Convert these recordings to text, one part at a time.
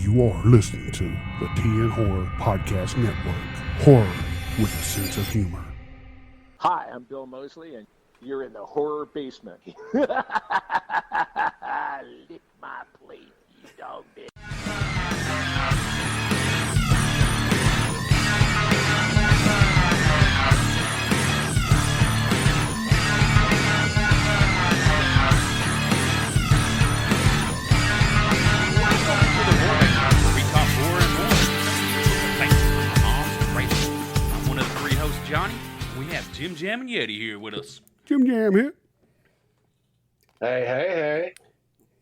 You are listening to the TN Horror Podcast Network. Horror with a sense of humor. Hi, I'm Bill Mosley, and you're in the horror basement. Lick my plate, you dog bitch. Johnny, we have Jim Jam and Yeti here with us. Jim Jam here. Hey.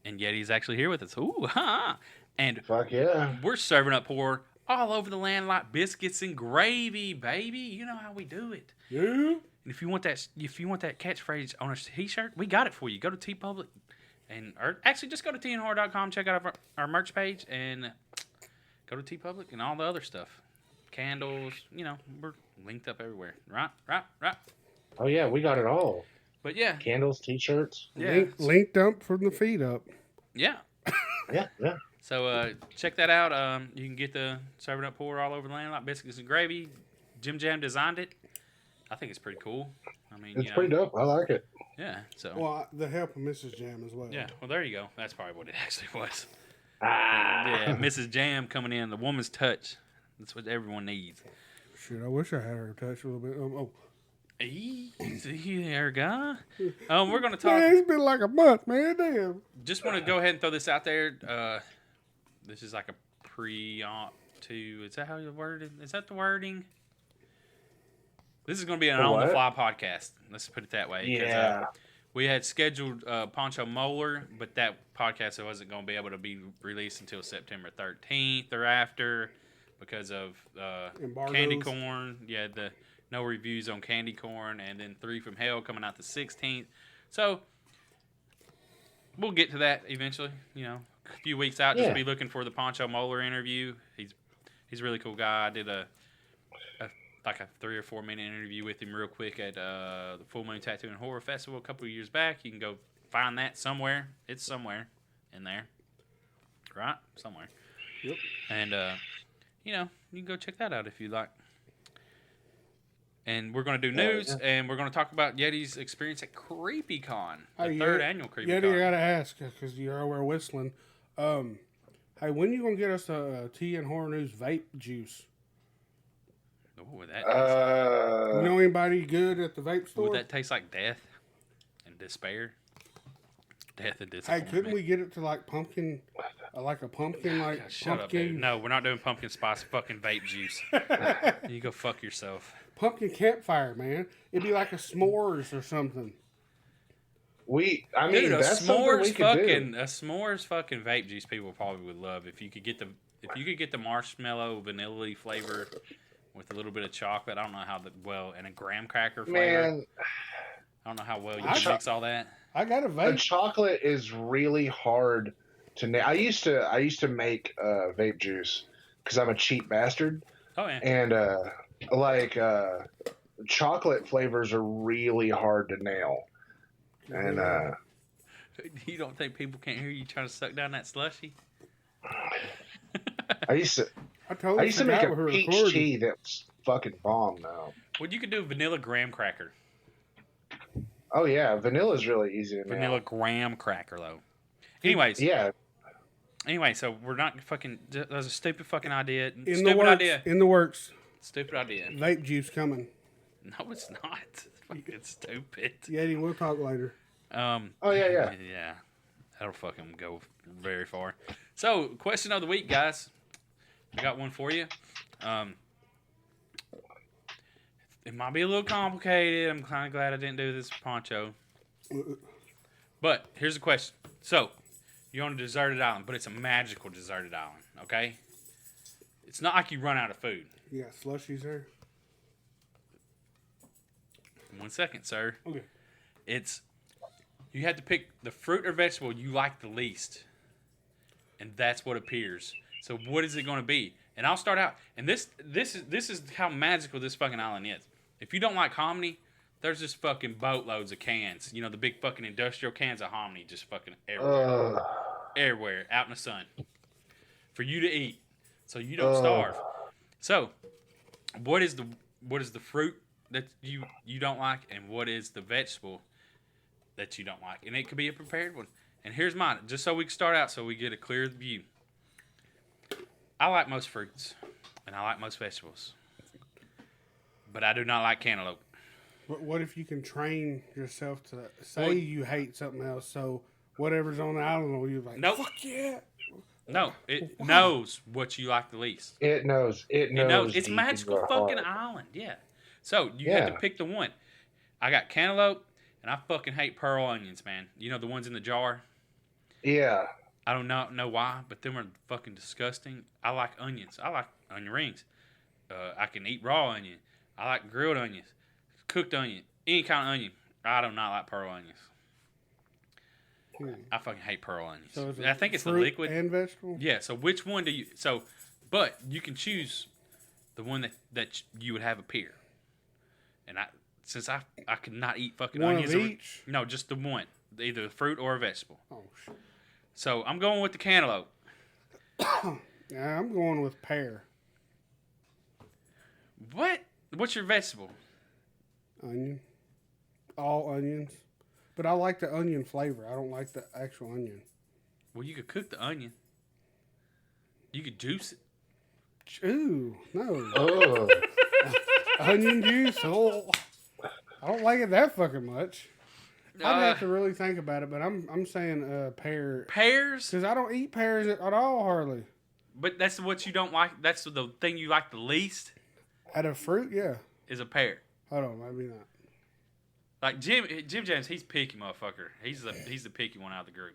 And Yeti's actually here with us. Ooh, ha! And Fuck yeah. we're serving up horror all over the land like biscuits and gravy, baby. You know how we do it. Yeah. And if you want that catchphrase on a t-shirt, we got it for you. Go to TeePublic or actually just go to tnhorror.com, check out our merch page, and go to TeePublic and all the other stuff. Candles, we're linked up everywhere. Right. Oh yeah, we got it all. But yeah. Candles, t-shirts. Yeah. Linked up from the feet up. Yeah. Yeah. So check that out. You can get the serving up horror all over the land like biscuits and gravy. Jim Jam designed it. I think it's pretty cool. I mean, it's pretty dope. I like it. Yeah. So. Well, the help of Mrs. Jam as well. Yeah. Well, there you go. That's probably what it actually was. Ah. Yeah. Mrs. Jam coming in. The woman's touch. That's what everyone needs. Shit, I wish I had her touch a little bit. Easy there, guy. We're going to talk. Man, it's been like a month, man. Damn. Just want to go ahead and throw this out there. This is like a pre-op to. Is that how you word it? Is that the wording? This is going to be an on-the-fly podcast. Let's put it that way. Yeah. We had scheduled Poncho Molar, but that podcast wasn't going to be able to be released until September 13th or after because of Candy Corn. Yeah, the no reviews on Candy Corn, and then 3 from Hell coming out the 16th. So we'll get to that eventually. A few weeks out, just be looking for the Poncho Molar interview. He's a really cool guy. I did a 3 or 4 minute interview with him real quick at the Full Moon Tattoo and Horror Festival a couple of years back. You can go find that somewhere. It's somewhere in there, right? Somewhere. Yep. And you can go check that out if you like. And we're going to do news, and we're going to talk about Yeti's experience at CreepyCon, the third annual CreepyCon. Yeti, I got to ask, because you're over whistling. Hey, when you going to get us a Tea and Horror News vape juice? Oh, that you know anybody good at the vape store? Would that taste like death and despair? Death and disappointment. Hey, couldn't we get it to like pumpkin, like a pumpkin, like God, shut pumpkin? Up, dude. No, we're not doing pumpkin spice fucking vape juice. You go fuck yourself. Pumpkin campfire, man. It'd be like a s'mores or something. Dude, that's something we could do. A s'mores fucking vape juice people probably would love if you could get the marshmallow vanilla flavor with a little bit of chocolate. I don't know how and a graham cracker flavor. Man, I don't know how well you can mix all that. I got a vape. The chocolate is really hard to. I used to make vape juice because I'm a cheap bastard. Oh yeah. And chocolate flavors are really hard to nail. And you don't think people can't hear you trying to suck down that slushy? I used to make a peach tea that's fucking bomb now. Well, you could do vanilla graham cracker. Oh yeah, vanilla is really easy to nail. Vanilla graham cracker though. Anyways. Yeah. Anyway, so we're not fucking. That was a stupid fucking idea. In the works. Stupid idea. Vape juice coming. No, it's not. It's fucking stupid. Yeti, we'll talk later. Oh yeah. Yeah. That'll fucking go very far. So, question of the week, guys. I got one for you. It might be a little complicated. I'm kind of glad I didn't do this Poncho. But here's the question. So, you're on a deserted island, but it's a magical deserted island, okay? It's not like you run out of food. You got slushies there? 1 second, sir. Okay. You have to pick the fruit or vegetable you like the least. And that's what appears. So what is it going to be? And I'll start out. And this is how magical this fucking island is. If you don't like hominy, there's just fucking boatloads of cans. The big fucking industrial cans of hominy just fucking everywhere. Everywhere, out in the sun. for you to eat, so you don't starve. So, what is the fruit that you don't like, and what is the vegetable that you don't like? And it could be a prepared one. And here's mine, just so we can start out, so we get a clear view. I like most fruits, and I like most vegetables, but I do not like cantaloupe. What if you can train yourself to say you hate something else, so whatever's on the island, you're like, nope. Fuck yeah. No, it knows what you like the least. It knows. It knows. It's magical fucking island, yeah. So you had to pick the one. I got cantaloupe, and I fucking hate pearl onions, man. You know the ones in the jar? Yeah. I don't know why, but them are fucking disgusting. I like onions. I like onion rings. I can eat raw onion. I like grilled onions, cooked onion, any kind of onion. I do not like pearl onions. I fucking hate pearl onions. So I think it's the fruit liquid and vegetable. Yeah. So which one do you? So, but you can choose the one that you would have a pear. And since I could not eat fucking One onions. Of each? No, just the one, either a fruit or a vegetable. Oh shit. So I'm going with the cantaloupe. Yeah, I'm going with pear. What? What's your vegetable? Onion. All onions. But I like the onion flavor. I don't like the actual onion. Well, you could cook the onion. You could juice it. Ooh, no. Oh. Onion juice. Oh. I don't like it that fucking much. I'd have to really think about it, but I'm saying pear. Pears? Because I don't eat pears at all, hardly. But that's what you don't like. That's the thing you like the least. Out of fruit, yeah. Is a pear. Hold on, maybe not. Like Jim James, he's picky motherfucker. He's the picky one out of the group.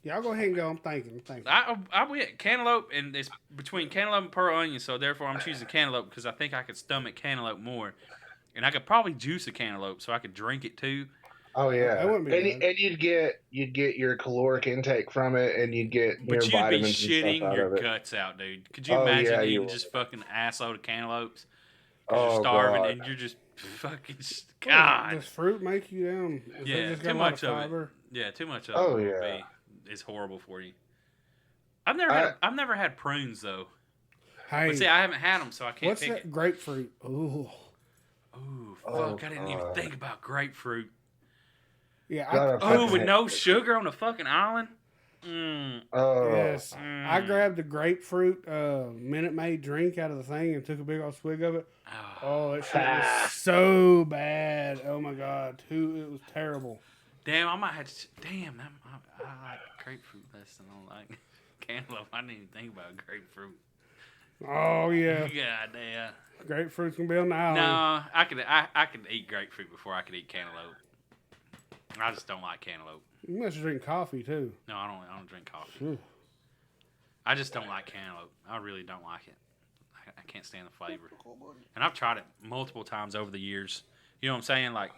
Yeah, I'll go ahead and go. I'm thinking. I went cantaloupe, and it's between cantaloupe and pearl onion, so therefore I'm choosing cantaloupe because I think I could stomach cantaloupe more, and I could probably juice a cantaloupe so I could drink it too. Oh yeah, that wouldn't be and you'd get your caloric intake from it, and you'd get but you'd be vitamins shitting and stuff your out of guts out, dude. Could you imagine eating just fucking assload of cantaloupes? Because you're starving and you're just fucking God. Does fruit make you down? Yeah, too much of it. Yeah, too much of it. Oh yeah, it's horrible for you. I've never had prunes though. Hey, but see, I haven't had them, so I can't. What's pick that it. Grapefruit? Ooh, fuck! I didn't even think about grapefruit. Yeah, with no sugar on the fucking island. Yes, I grabbed the grapefruit Minute Maid drink out of the thing and took a big old swig of it. Oh, that shit was so bad. Oh my god, it was terrible. Damn, I might have to. Damn, I like grapefruit less than I like cantaloupe. I didn't even think about grapefruit. Oh yeah. God damn. Grapefruit's gonna be on the island. No, I could eat grapefruit before I could eat cantaloupe. I just don't like cantaloupe. You must drink coffee too. No, I don't drink coffee. I just don't like cantaloupe. I really don't like it. I can't stand the flavor. And I've tried it multiple times over the years. You know what I'm saying? Like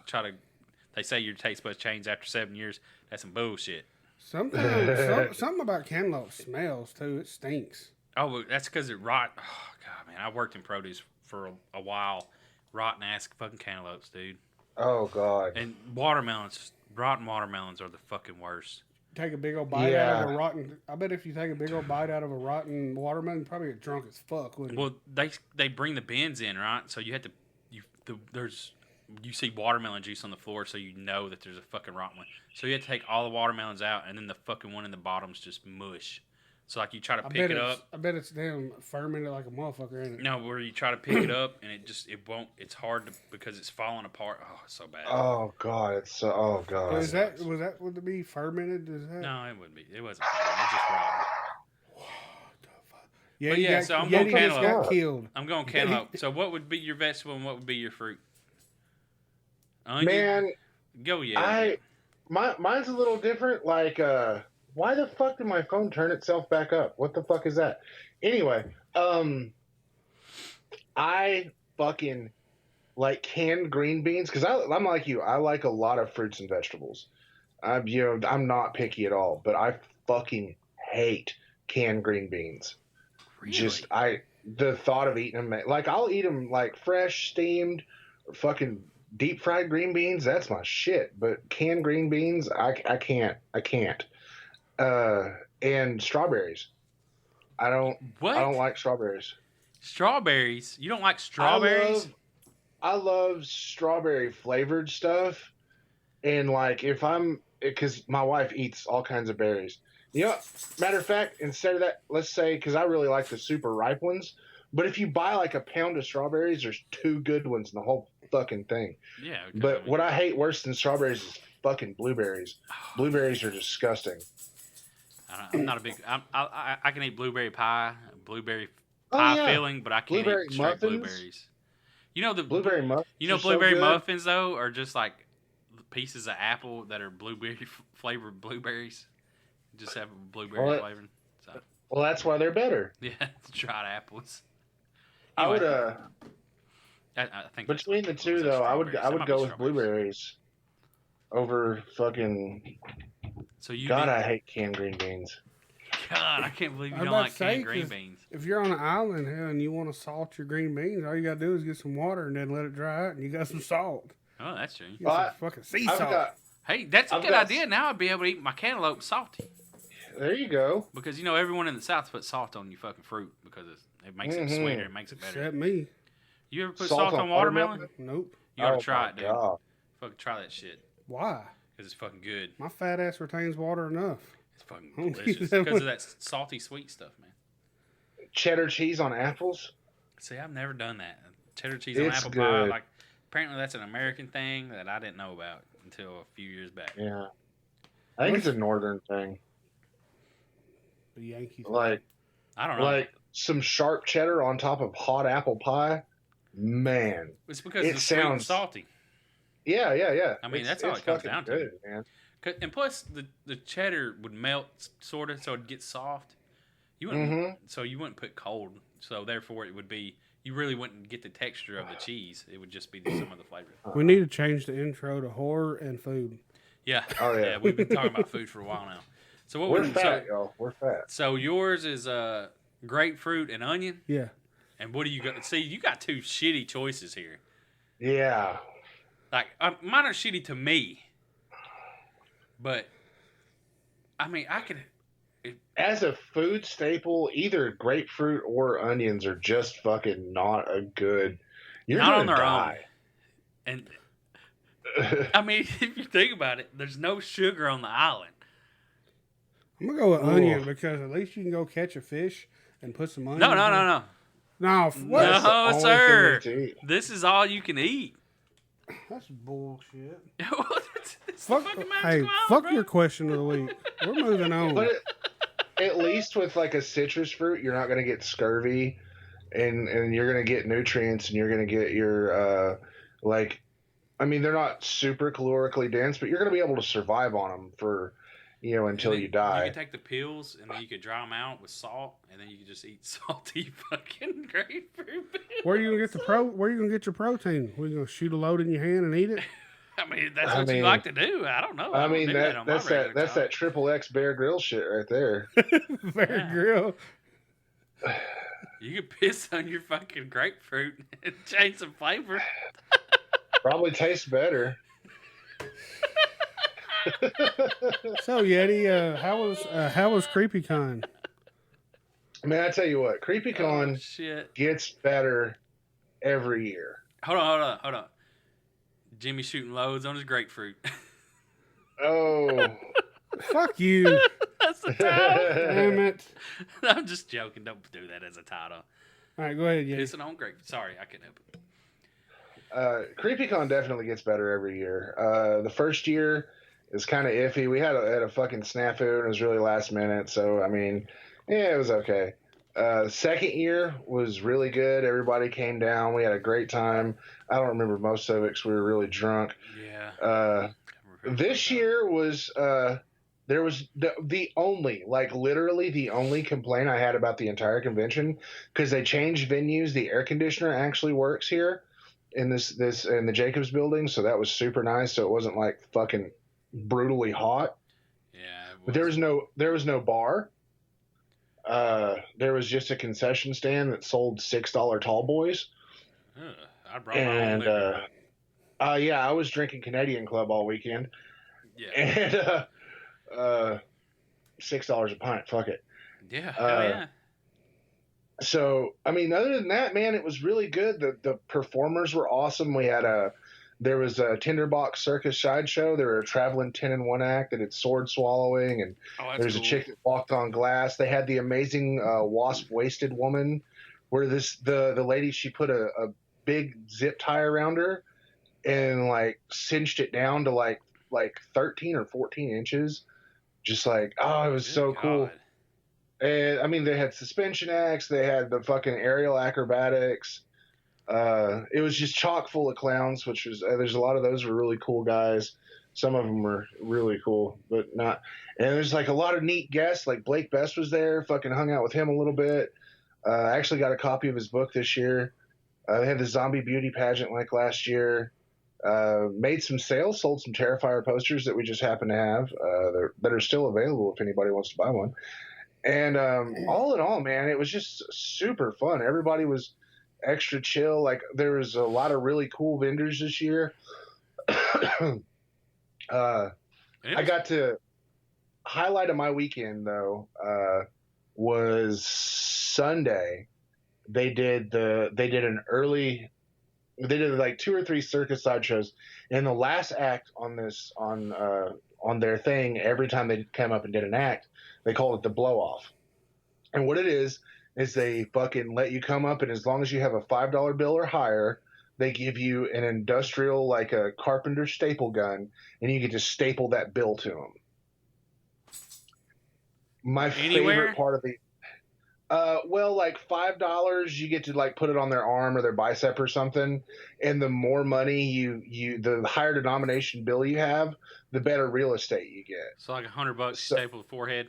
they say your taste buds change after 7 years. That's some bullshit. Sometimes something about cantaloupe smells too. It stinks. Oh, that's because it rot. Oh god, man, I worked in produce for a while. Rotten ass fucking cantaloupes, dude. Oh god. And watermelons. Rotten watermelons are the fucking worst. Take a big old bite out of a rotten. I bet if you take a big old bite out of a rotten watermelon, you probably get drunk as fuck. Wouldn't you? Well, they bring the bins in, right? So you have to you see watermelon juice on the floor, so you know that there's a fucking rotten one. So you have to take all the watermelons out, and then the fucking one in the bottom's just mush. So like you try to pick it up. I bet it's damn fermented like a motherfucker, ain't it? No, where you try to pick it up and it won't. It's hard because it's falling apart. Oh, it's so bad. Oh god, it's so. Oh god. Was that would it be fermented? No, it wouldn't be. It wasn't fermented. It's just rotten. What the fuck? So I'm going cantaloupe. Got killed. I'm going cantaloupe. So what would be your vegetable and what would be your fruit? Onion? Man, go mine's a little different. Like, why the fuck did my phone turn itself back up? What the fuck is that? Anyway, I fucking like canned green beans because I'm like you. I like a lot of fruits and vegetables. I'm not picky at all, but I fucking hate canned green beans. Really? The thought of eating them, like I'll eat them like fresh, steamed, fucking deep fried green beans. That's my shit. But canned green beans, I can't. And strawberries. I don't. What? I don't like strawberries. Strawberries? You don't like strawberries? I love strawberry flavored stuff, and like if because my wife eats all kinds of berries. You know, matter of fact, instead of that, let's say because I really like the super ripe ones. But if you buy like a pound of strawberries, there's 2 good ones in the whole fucking thing. Yeah. But what I hate worse than strawberries is fucking blueberries. Blueberries are disgusting. I'm not a big. I can eat blueberry pie, blueberry pie filling, but I can't blueberry eat straight muffins? Blueberries. You know the Blueberry muffins. You know are blueberry so good. muffins though are just like pieces of apple that are blueberry flavored blueberries. Just have blueberry flavoring. So. Well, that's why they're better. Yeah, dried apples. Anyway, I think between the two though, I would go with blueberries over fucking. So you God, I hate canned green beans. God, I can't believe you don't like canned green beans. If you're on an island and you want to salt your green beans, all you gotta do is get some water and then let it dry out, and you got some salt. Oh, that's true. You got some fucking sea salt. Hey, that's a good idea. Now I'd be able to eat my cantaloupe salty. There you go. Because everyone in the South puts salt on your fucking fruit because it makes it sweeter. It makes it better. Except me. You ever put salt on watermelon? Nope. You ought to try it, dude. God. Fucking try that shit. Why? Because it's fucking good. My fat ass retains water enough. It's fucking delicious because of that salty sweet stuff, man. Cheddar cheese on apples? See, I've never done that. Cheddar cheese on apple pie. Like, apparently that's an American thing that I didn't know about until a few years back. Yeah. I think it's a northern thing. The Yankees. I don't know. Like some sharp cheddar on top of hot apple pie. Man. It's because it's sweet and salty. Yeah. I mean, that's all it comes down to. Good, man. And plus, the cheddar would melt, sort of, so it'd get soft. You wouldn't, So you wouldn't put cold. So therefore, it would be, you really wouldn't get the texture of the cheese. It would just be some of the flavor. We need to change the intro to horror and food. Yeah. Oh, yeah. We've been talking about food for a while now. So we're fat, y'all. We're fat. So yours is grapefruit and onion? Yeah. And what do you got? See, you got 2 shitty choices here. Yeah. Like, mine are shitty to me. But, I mean, I could... As a food staple, either grapefruit or onions are just fucking not a good... You're not on their die. own. And, I mean, if you think about it, there's no sugar on the island. I'm going to go with onion because at least you can go catch a fish and put some onion No, what? No, sir. This is all you can eat. That's bullshit. Fuck your question of the week. We're moving on. But at least with like a citrus fruit, you're not going to get scurvy, and you're going to get nutrients, and you're going to get your I mean, they're not super calorically dense, but you're going to be able to survive on them for, until you die. You could take the peels and then you could dry them out with salt, and then you could just eat salty fucking grapefruit peels. Where are you gonna get your protein? Were you gonna shoot a load in your hand and eat it? I mean, that's what you like to do. I don't know. I mean, that's that Triple X Bear Grill shit right there. Bear Grill. You could piss on your fucking grapefruit and change some flavor. Probably tastes better. So Yeti, how was CreepyCon? Man, I tell you what, CreepyCon gets better every year. Hold on. Jimmy shooting loads on his grapefruit. Oh. Fuck you. That's the title. Damn it. I'm just joking. Don't do that as a title. All right, go ahead, Yeti. Pissing on grapefruit. Sorry, I couldn't help it. CreepyCon definitely gets better every year. The first year is kind of iffy. We had a fucking snafu, and it was really last minute. So, I mean, yeah, it was okay. Second year was really good. Everybody came down. We had a great time. I don't remember most of it because we were really drunk. Yeah. This year was there was the only, like literally the only complaint I had about the entire convention, because they changed venues. The air conditioner actually works here in this in the Jacobs building, so that was super nice. So it wasn't like fucking brutally hot. Yeah. But there was no bar. There was just a concession stand that sold $6 tall boys. I brought my own liquor. Yeah, I was drinking Canadian Club all weekend. Yeah. And $6 a pint. Fuck it. Yeah. Hell yeah. So, I mean, other than that, man, it was really good. The performers were awesome. There was a Tinderbox Circus sideshow. There were a traveling 10-in-1 act that did sword swallowing, and there's cool. a chick that walked on glass. They had the amazing wasp waisted woman, where the lady, she put a big zip tie around her and like cinched it down to like 13 or 14 inches. Just like, oh, it was so cool. And I mean, they had suspension acts, they had the fucking aerial acrobatics. It was just chock full of clowns, which was there's a lot of those were really cool guys. Some of them were really cool, but not. And there's like a lot of neat guests. Like Blake Best was there. Fucking hung out with him a little bit. I actually got a copy of his book this year. They had the zombie beauty pageant like last year. Made some sales, sold some Terrifier posters that we just happen to have that are still available if anybody wants to buy one. And all in all, man, it was just super fun. Everybody was extra chill. Like there was a lot of really cool vendors this year. I got to highlight of my weekend though was Sunday. They did like 2 or 3 circus sideshows, and the last act on their thing, every time they came up and did an act, they called it the blow off. And what it is they fucking let you come up, and as long as you have a $5 bill or higher, they give you an industrial, like a carpenter staple gun, and you get to staple that bill to them. My favorite part of the well, like $5, you get to like put it on their arm or their bicep or something, and the more money the higher denomination bill you have, the better real estate you get. So like $100 stapled to the forehead.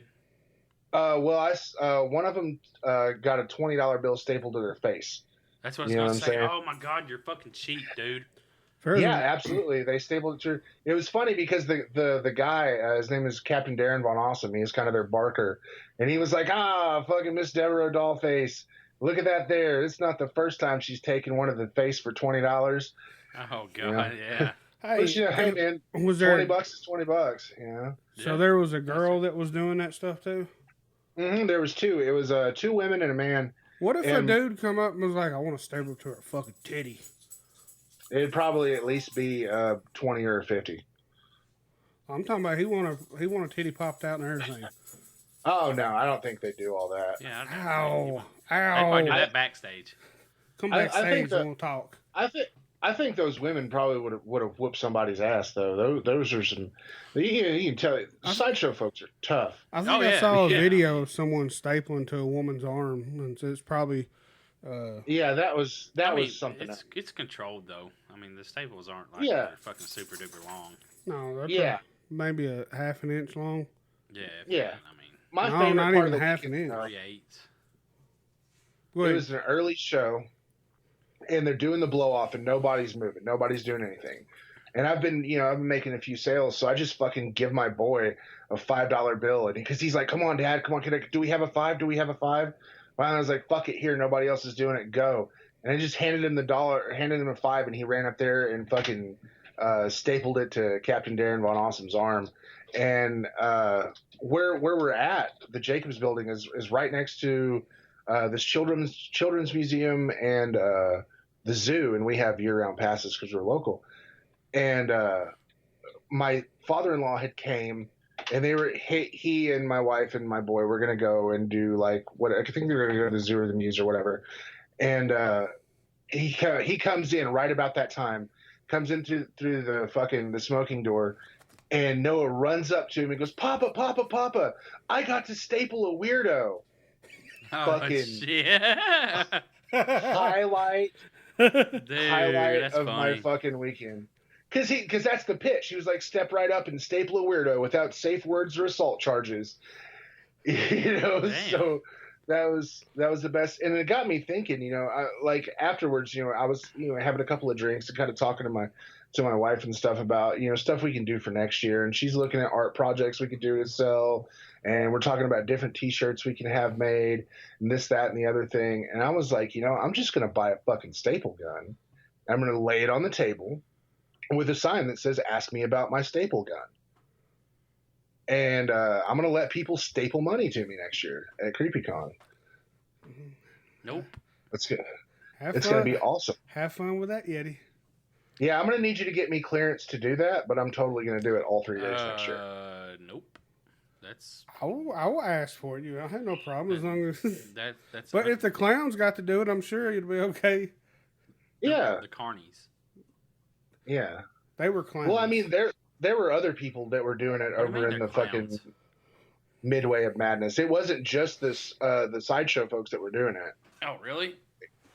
One of them got a $20 bill stapled to their face. That's what I was going to say. Oh my God, you're fucking cheap, dude. Yeah, absolutely. They stapled it to. It was funny because the guy, his name is Captain Darren Von Awesome. He was kind of their barker, and he was like, fucking Miss Deborah Dollface, look at that there. It's not the first time she's taken one of the face for $20. Oh God, yeah. Hey man, was there $20 is $20? Yeah. So there was a girl that was doing that stuff too. Mm-hmm, there was 2. It was 2 women and a man. What if a dude come up and was like, "I want to staple to her fucking titty"? It'd probably at least be 20 or 50. I'm talking about he want a titty popped out and everything. Oh no, I don't think they do all that. Yeah. Ow! They probably do that backstage. Come backstage and we'll talk. I think those women probably would have whooped somebody's ass though. Those are some. You can tell. Sideshow folks are tough. I think I saw a video of someone stapling to a woman's arm, and so it's probably. That was something. It's controlled though. I mean, the staples aren't like they're fucking super duper long. No, that's maybe a half an inch long. Yeah. I mean, my favorite not part even of the half an inch. 3/8. It was an early show, and they're doing the blow off, and nobody's moving, nobody's doing anything. And I've been making a few sales, so I just fucking give my boy a $5 bill, and because he's like, "Come on, Dad, come on, do we have a 5? Do we have a 5?" And I was like, "Fuck it, here, nobody else is doing it, go." And I just handed him a 5, and he ran up there and fucking stapled it to Captain Darren Von Awesome's arm. And where we're at, the Jacobs Building is right next to this children's museum and the zoo, and we have year-round passes because we're local. And my father-in-law had came. And he and my wife and my boy were gonna go and do like what I think they were gonna go to the zoo or the muse or whatever. And he comes in right about that time, comes in through the smoking door, and Noah runs up to him and goes, "Papa, Papa, Papa, I got to staple a weirdo." Fucking shit. highlight of my fucking weekend. Because that's the pitch. He was like, step right up and staple a weirdo without safe words or assault charges. So that was the best. And it got me thinking, like afterwards, I was, having a couple of drinks and kind of talking to my wife and stuff about, stuff we can do for next year. And she's looking at art projects we could do to sell. And we're talking about different T-shirts we can have made and this, that, and the other thing. And I was like, I'm just going to buy a fucking staple gun. I'm going to lay it on the table with a sign that says, "Ask me about my staple gun." And I'm going to let people staple money to me next year at CreepyCon. Nope. It's good. Have It's fun. going to be awesome. Have fun with that Yeti. Yeah, I'm going to need you to get me clearance to do that, but I'm totally going to do it all 3 days next year. Nope. That's I will ask for it. I have no problem as long as. that's. But if the clowns got to do it, I'm sure it'd be okay. Yeah. The carnies. Yeah. They were clowns. Well, I mean, there were other people that were doing it over in the fucking midway of madness. It wasn't just the sideshow folks that were doing it. Oh, really?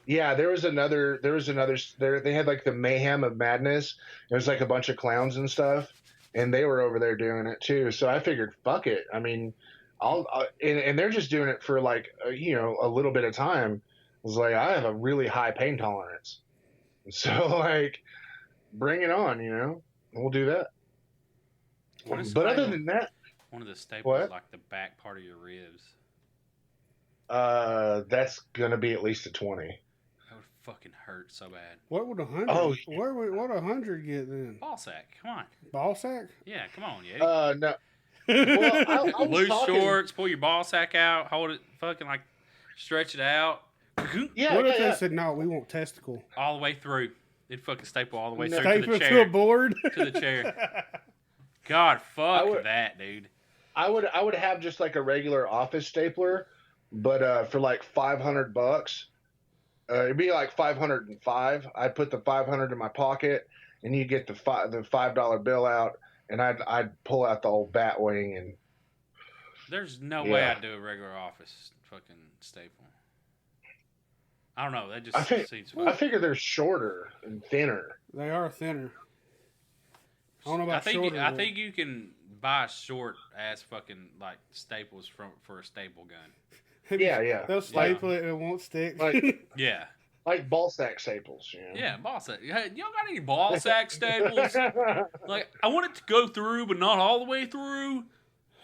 Yeah, there was another. They had like the mayhem of madness. It was like a bunch of clowns and stuff, and they were over there doing it too. So I figured, fuck it. I mean, and they're just doing it for like a little bit of time. I was like, I have a really high pain tolerance, so like, bring it on. We'll do that. But other than that, one of the staples what? like the back part of your ribs. That's gonna be at least a 20. That would fucking hurt so bad. What would 100? Oh, what would 100 get then? Ball sack. Come on. Ball sack? Yeah, come on, Yeti. No. Well, I was loose talking... shorts. Pull your ball sack out. Hold it. Fucking like stretch it out. Yeah. What if they said no? We want testicle All the way through. They'd fucking staple all the way through staple to the chair. to a board To the chair. God, fuck that, dude. I would have just like a regular office stapler, but for like $500, it'd be like 505. I'd put the 500 in my pocket, and you get the $5 bill out, and I'd pull out the old bat wing and. There's no way I'd do a regular office fucking staple. I don't know. That just seems. I figure they're shorter and thinner. They are thinner. I don't know about shorter. I think you can buy short ass fucking like staples for a staple gun. Yeah. They'll staple it and it won't stick. Like, yeah. Like ball sack staples. Yeah, ball sack. Hey, y'all got any ball sack staples? Like, I want it to go through, but not all the way through.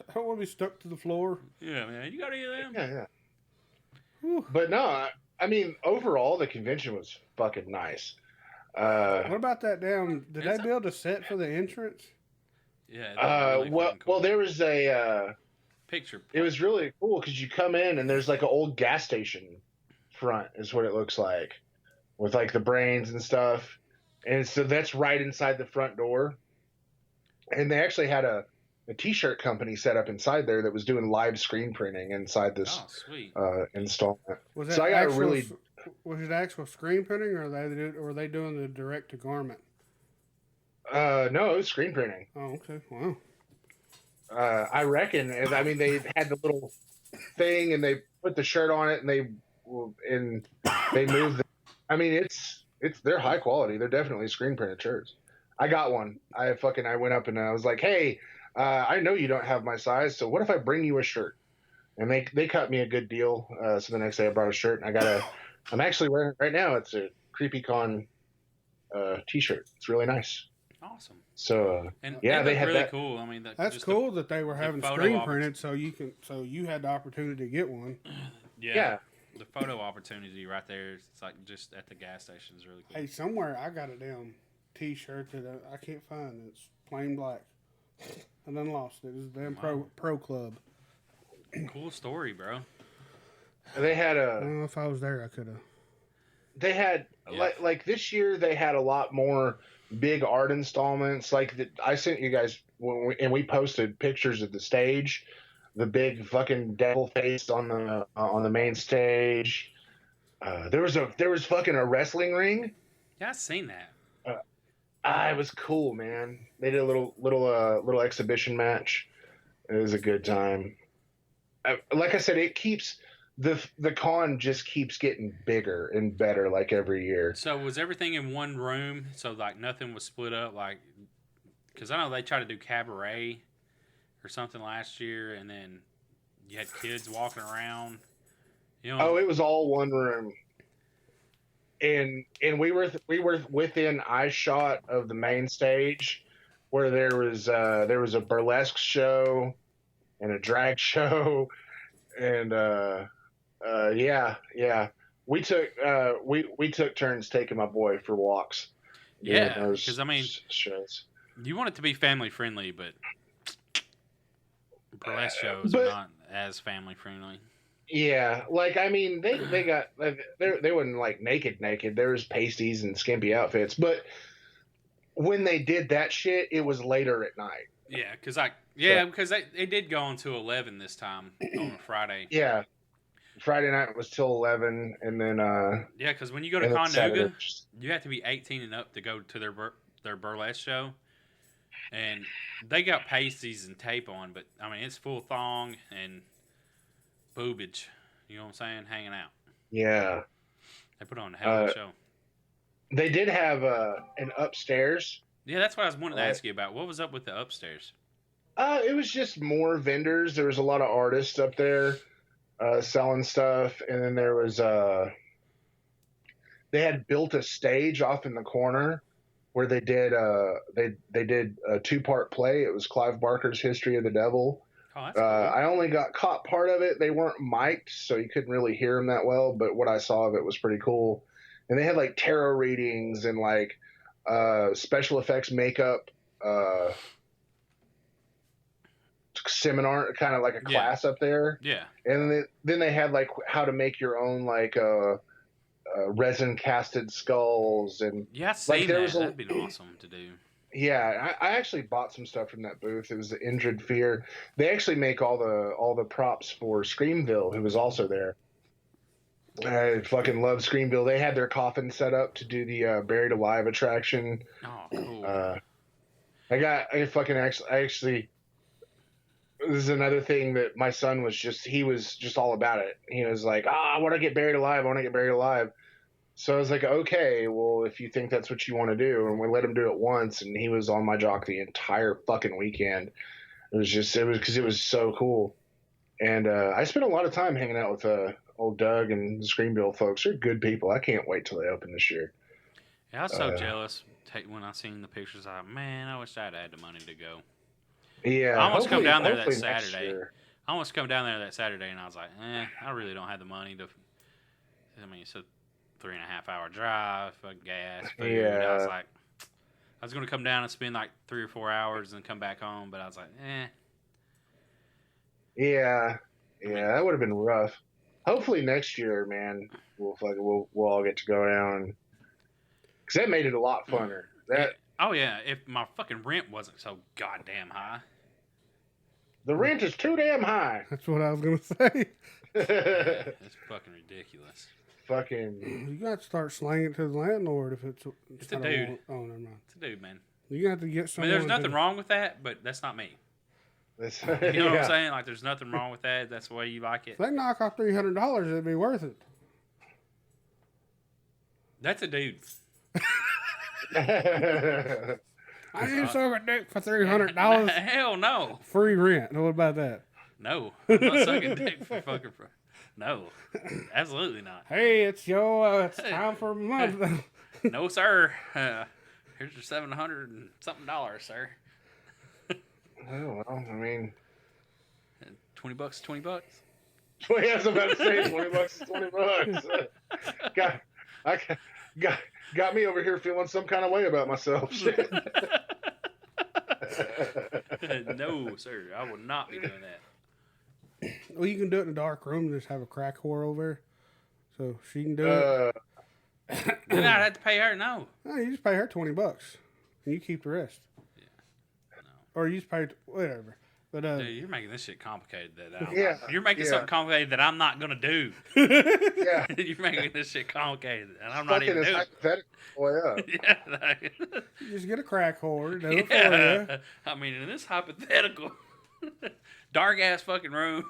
I don't want to be stuck to the floor. Yeah, man. You got any of them? Yeah. Whew. But no, I mean, overall, the convention was fucking nice. What about that damn? Did they build a set for the entrance? Yeah. Really well, there was a picture. It was really cool because you come in and there's like an old gas station front, is what it looks like, with like the brains and stuff, and so that's right inside the front door. And they actually had a t-shirt company set up inside there that was doing live screen printing inside this installment. Was that so I got was it actual screen printing, or were they doing the direct to garment? No, it was screen printing. Oh, okay. Wow. I reckon. I mean, they had the little thing, and they put the shirt on it, and they moved. I mean, they're high quality. They're definitely screen printed shirts. I got one. I went up and I was like, hey, I know you don't have my size, so what if I bring you a shirt? And they cut me a good deal. So the next day I brought a shirt, and I'm actually wearing it right now. It's a CreepyCon t-shirt. It's really nice. Awesome. So and yeah, they had really that. Cool. I mean, that's cool that they were having screen printed, so you had the opportunity to get one. Yeah. The photo opportunity right there. It's like just at the gas station is really cool. Hey, somewhere I got a damn t-shirt that I can't find. It's plain black. I done lost it. It was a damn pro club. Cool story, bro. They had I don't know if I was there. I could have. They had like this year. They had a lot more big art installments. Like I sent you guys and we posted pictures of the stage, the big fucking devil face on the main stage. There was fucking a wrestling ring. Yeah, I've seen that. It was cool, man. They did a little exhibition match. It was a good time. Like I said, it keeps the con just keeps getting bigger and better like every year. So was everything in one room? So like nothing was split up, like because I know they tried to do cabaret or something last year, and then you had kids walking around. Oh, it was all one room. And we were within eye shot of the main stage, where there was a burlesque show and a drag show, and we took turns taking my boy for walks. Yeah, because I mean, shows. You want it to be family friendly, but burlesque shows are not as family friendly. Yeah, like I mean, they got they weren't like naked. There was pasties and skimpy outfits, but when they did that shit, it was later at night. Yeah, because they did go on to 11 this time on a Friday. Yeah, Friday night was till 11, and then yeah, because when you go to and then Saturday. Conuga, you have to be 18 and up to go to their burlesque show, and they got pasties and tape on, but I mean it's full thong and boobage. You know what I'm saying? Hanging out. Yeah, They put on a hell of a show. They did have an upstairs. Yeah, that's what I was wanting to ask you about. What was up with the upstairs? It was just more vendors. There was a lot of artists up there selling stuff, and then there was they had built a stage off in the corner where they did they did a 2-part play. It was Clive Barker's History of the Devil. Oh, that's cool. I only got caught part of it. They weren't mic'd, so you couldn't really hear them that well. But what I saw of it was pretty cool. And they had like tarot readings and like special effects makeup seminar, kind of like a class up there. Yeah. And then they had like how to make your own like resin casted skulls and yeah, I've seen like, that. That'd be awesome to do. Yeah, I actually bought some stuff from that booth. It was the Injured Fear. They actually make all the props for Screamville, who was also there. I fucking love Screamville. They had their coffin set up to do the Buried Alive attraction. Oh, cool. I actually. This is another thing that my son was just all about it. He was like, I want to get buried alive. I want to get buried alive. So I was like, okay, well, if you think that's what you want to do, and we let him do it once, and he was on my jock the entire fucking weekend. It was because it was so cool. And I spent a lot of time hanging out with old Doug and the Screamville folks. They're good people. I can't wait till they open this year. Yeah, I was so jealous when I seen the pictures. I man, I wish I'd had the money to go. Yeah, I almost come down there that Saturday. I almost come down there that Saturday, and I was like, I really don't have the money to. I mean, it's a 3.5 hour drive, gas, food. Yeah. I was like, I was going to come down and spend like 3 or 4 hours and come back home, but I was like, Yeah, that would have been rough. Hopefully next year, man, we'll all get to go down, because that made it a lot funner. Oh yeah, if my fucking rent wasn't so goddamn high. The rent is too damn high. That's what I was gonna say. It's fucking ridiculous. Fucking. You got to start slanging it to the landlord if it's a dude. Oh, never mind. It's a dude, man. You have to get someone. I mean, there's nothing wrong with that, but that's not me. You know what I'm saying? Like, there's nothing wrong with that. That's the way you like it. If they knock off $300, it'd be worth it. That's a dude. I ain't suck a dick for $300. Hell no. Free rent. What about that? No. I'm not sucking dick for fucking. No. Absolutely not. Hey, it's time for a month. No, sir. Here's your $700 and something, sir. Oh, well, I mean. $20, $20. Yeah, I was about to say $20 is $20. Got me over here feeling some kind of way about myself. No, sir. I will not be doing that. Well, you can do it in a dark room. Just have a crack whore over there, so she can do it. Then I'd have to pay her. No, you just pay her $20, and you keep the rest. Yeah, no. Or you just pay whatever. But dude, you're making this shit complicated. You're making something complicated that I'm not gonna do. Yeah, you're making this shit complicated, and I'm not even doing it. Oh yeah. Yeah. You just get a crack whore. Do it for you. I mean, in this hypothetical dark ass fucking room.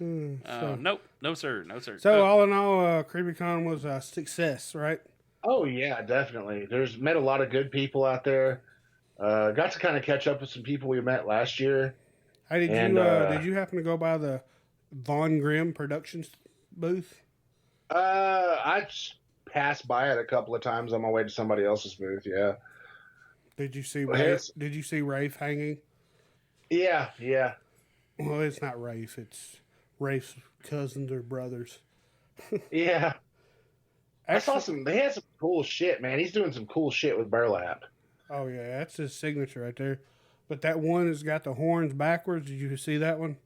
Nope, no sir, no sir. So all in all, CreepyCon was a success, right? Oh yeah, definitely. Met a lot of good people out there. Got to kind of catch up with some people we met last year. Hey, did you happen to go by the Von Grimm Productions booth? I just passed by it a couple of times on my way to somebody else's booth. Yeah. Did you see Rafe? Did you see Rafe hanging? Yeah. Well, it's not Rafe. It's Rafe's cousins or brothers. Yeah. I saw they had some cool shit, man. He's doing some cool shit with burlap. Oh, yeah. That's his signature right there. But that one has got the horns backwards. Did you see that one?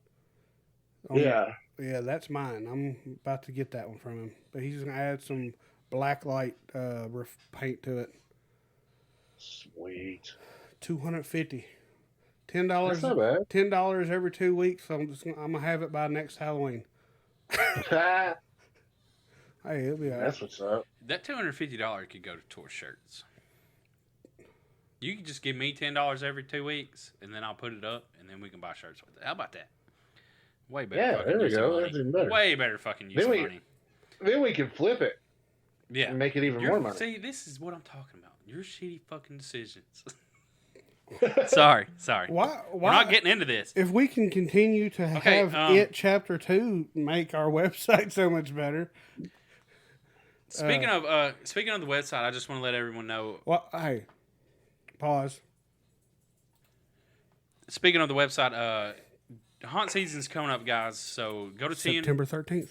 Yeah. Yeah, that's mine. I'm about to get that one from him. But he's going to add some black light paint to it. Sweet. $250. $10. That's not bad. $10 every 2 weeks. So I'm gonna have it by next Halloween. Hey, it'll be alright. That's what's up. That $250 could go towards shirts. You can just give me $10 every 2 weeks, and then I'll put it up, and then we can buy shirts with it. How about that? Way better. Yeah, fucking there we use of go. money. That's even better. Way better fucking use of money. Then we can flip it. Yeah. And make it even more money. See, this is what I'm talking about. Your shitty fucking decisions. Sorry. Why? We're not getting into this. If we can continue to have It Chapter 2 make our website so much better. Speaking of the website, I just want to let everyone know. Well, hey, pause. Speaking of the website, haunt season's coming up, guys. So go to September 13th.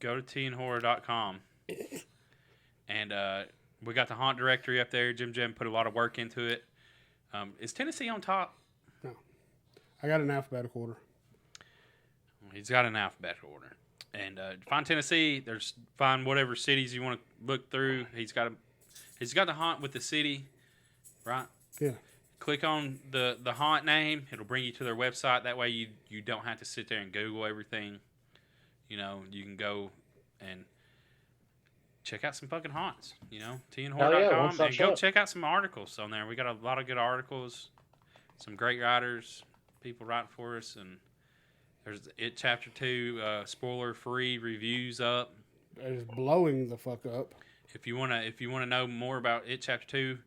Go to tnhorror.com. And we got the haunt directory up there. Jim put a lot of work into it. Is Tennessee on top? No. I got an alphabetical order. He's got an alphabetical order. And find Tennessee. Find whatever cities you want to look through. He's got the haunt with the city, right? Yeah. Click on the haunt name. It'll bring you to their website. That way you don't have to sit there and Google everything. You know, you can go and check out some fucking haunts. You know, tnhorror.com. And go check out some articles on there. We got a lot of good articles. Some great writers. People writing for us. And there's It Chapter 2 spoiler-free reviews up. It is blowing the fuck up. If you wanna know more about It Chapter 2,